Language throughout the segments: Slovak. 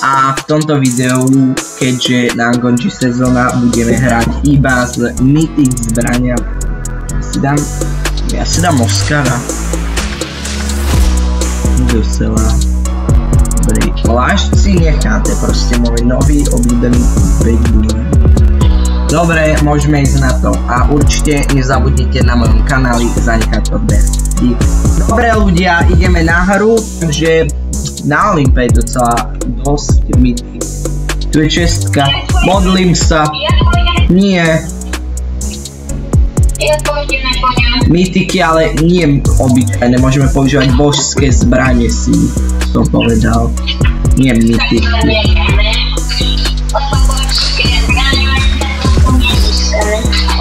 A v tomto videu, keďže nám končí sezóna, budeme hrať iba z mythic zbrania. Ja si dám Oscara. Dosela. Dobrý. Plášť si necháte, proste môj nový obľúbený bedroom. Dobre, môžeme ísť na to. A určite nezabudnite na mojom kanáli zanechať odber. Dobre ľudia, ideme na hru, takže na Olympe je docela dosť mythic. Tu je čestka. Modlím sa. Nie. Mythiky, ale nie obyčajné. Môžeme používať božské zbranie, si som povedal. Nie mythiky.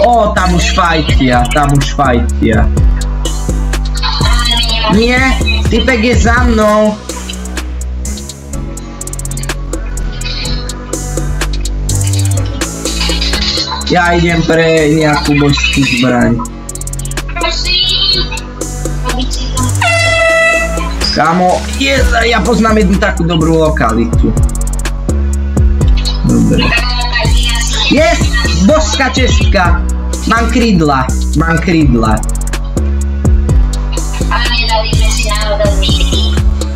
Ó, tam už fajtia. Nie, typek je za mnou. Ja idem pre nejakú božskú zbraň. Kámo, ja poznám jednu takú dobrú lokalitu. Dobre. Yes! Božská čestka! Mám krídla.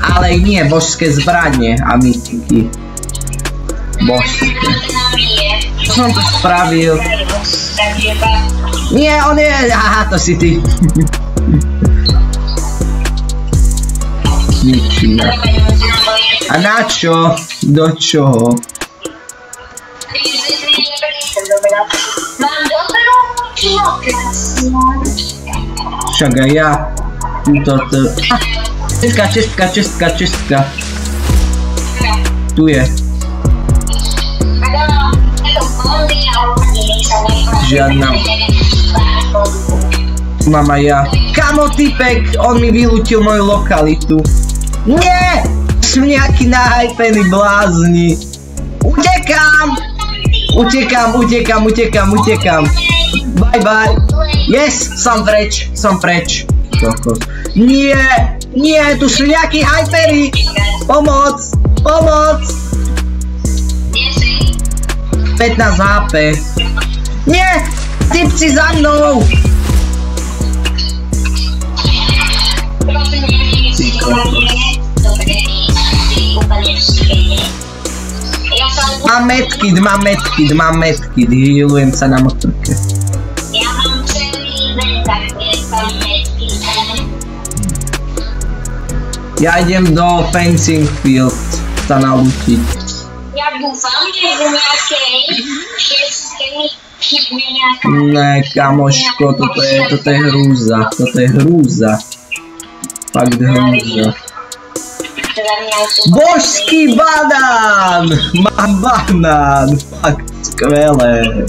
Ale nie, božské zbranie a mythiky. Božské. Čo som to spravil? Nie, on je... Aha, to si ty. Ničím. A na čo? Do čoho? Však aj ja. Čestka. Tu je. Žiadna. Mám aj ja. Kamo typek, on mi vylútil moju lokalitu. Nie! Som nejaký nahypený blázni. Utekám. Bye bye. Yes, som preč. Nie, tu sú nejakí hypery. Pomoc. 15 HP. Nie, typci za mnou. Mám medkit, healujem sa na motorke. Ja mám celý den, tak je tam medkit. Ja idem do fencing field sa naučiť. Ja dúfam, že v nejakej šestke mi chybne nejaká... Ne, kamoško, toto je hrúza. Fakt hrúza. Božský banán! Mám banán! Fakt skvelé.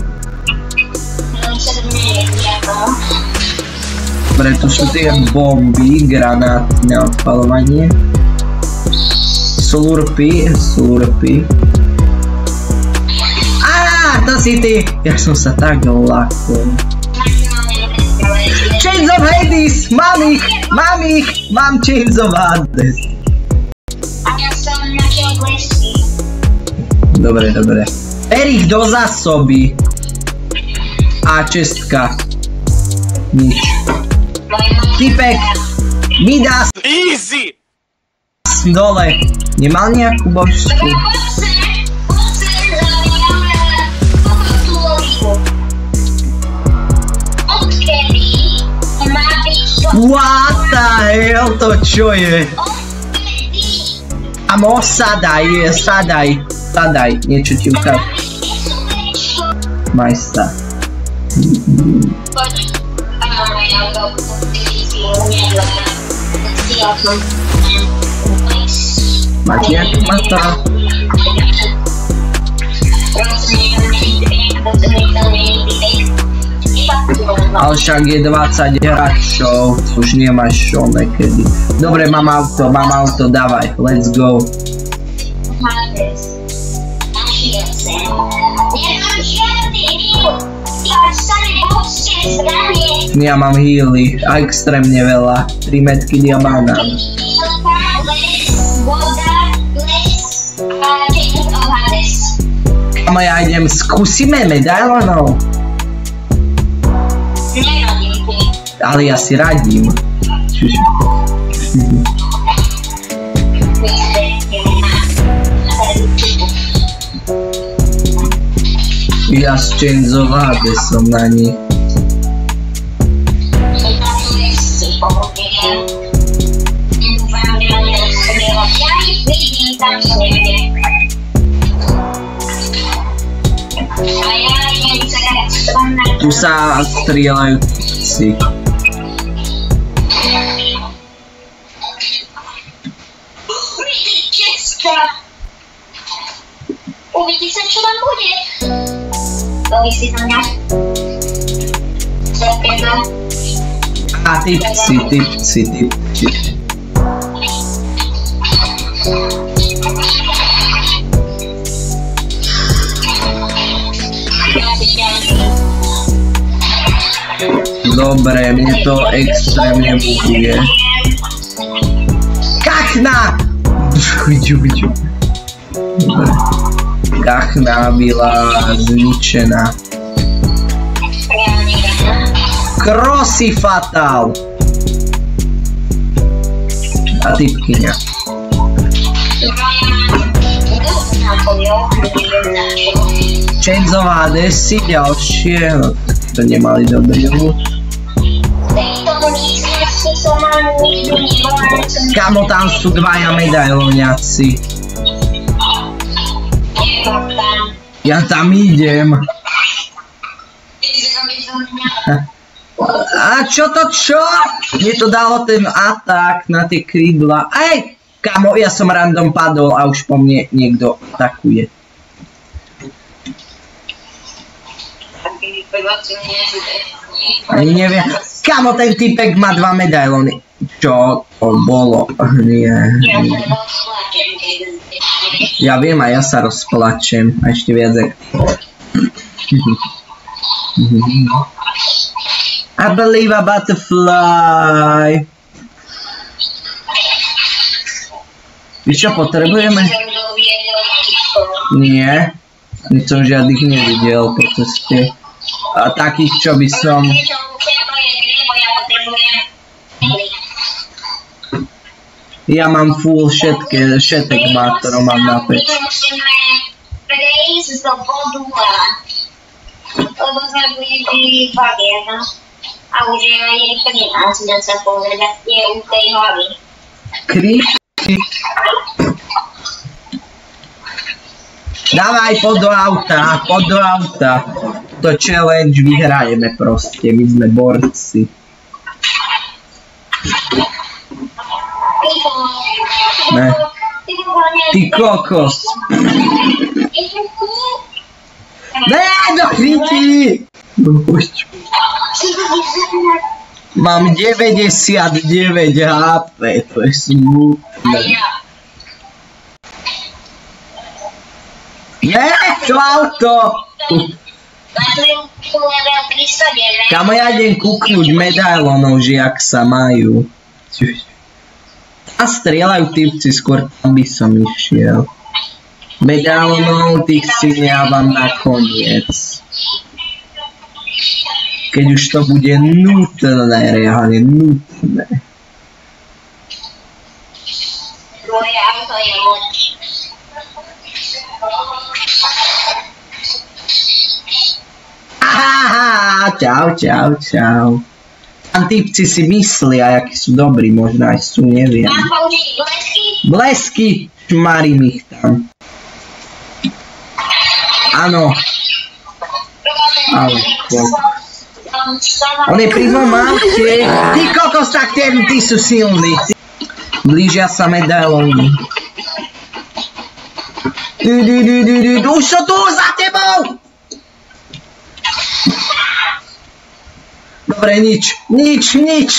Preto sú tie bomby, granáty na odpalovanie. Slurpy. Á, to si ty! Ja som sa tak ľakol. Chains of Hades! Mám Chains of Hades. A ja som našiel blesky. Dobre. Per ich do zásoby. A čestka. Nič. Typek, mi dá Easy! dole. Nemal nejakú božskú? What the hell, to čo je? Amo, sadaj, niečo ti ukáž. Majsta. Máš nejaký mata? Ale však je 20 hráčov, už nemáš čo nekedy. Dobre, mám auto, dávaj, let's go. Ja mám healy, a extrémne veľa, 3 medky diamana. Kamo, ja idem, skúsime medailonov. Neradím ti. Ale ja si radím. Ja z Chains of Hades som na nich. Tu sa strieľajú si. Uvidí sa, čo tam bude. Loví si na mňa. Ďakujem. A typci. Dobre, mne to extrémne buguje. Kachna! Dobre. Kachna byla zničená. Krosy fatal! A typkyňa. Chains of Hades si ďalšie, no to nemali dobrý ľud. Kamo, tam sú dvaja medailoniaci. Ja tam idem. A čo to čo? Mne to dalo ten atak na tie krídla. Ej! Kamo, ja som random padol a už po mne niekto atakuje. Ani neviem. Kamo, ten typek má 2 medailony. Čo to bolo? Nie. Ja viem, a ja sa rozplačem. A ešte viac jak... I believe a butterfly. Víš čo potrebujeme? Nie. Nic som žiadnych nevidel po ceste. A takých, čo by som... Ja mám full všetek mátorov mám na peč. Musíme prejsť do bodu A. Lebo sme byli baviera. A už je aj 13, dá sa povedať, je u tej hlavy. Kričky. Dávaj, poď do auta. To challenge vyhrajeme proste, my sme borci. Ne. Ty kokos. Ne, do chvíti. Mám 99 HP, to je smutné. Ne, to auto. Kamo, ja idem kúknuť medailonov, že jak sa majú. A strieľajú typci, skôr tam by som išiel. Medailonov tých si nejávam nakoniec. Keď už to bude nutné, reálne nutné. Tvoje auto je loď. Aha, čau. Tam typci si myslia, akí sú dobrí, možno aj sú, neviem. Mám použiť blesky? Blesky, šmarím ich tam. Áno. Ale on je pri mojom aute. Ty kokos, tak tí sú silní. Blížia sa medailóny. Už sú tu za tebou! Dobre, nič,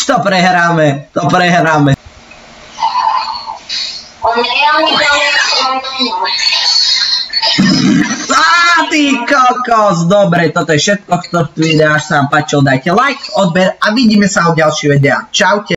to prehráme. On reálne ty kokos, dobre, toto je všetko, kto v videu, až sa vám páčilo, dajte like, odber a vidíme sa u ďalších videa. Čaute.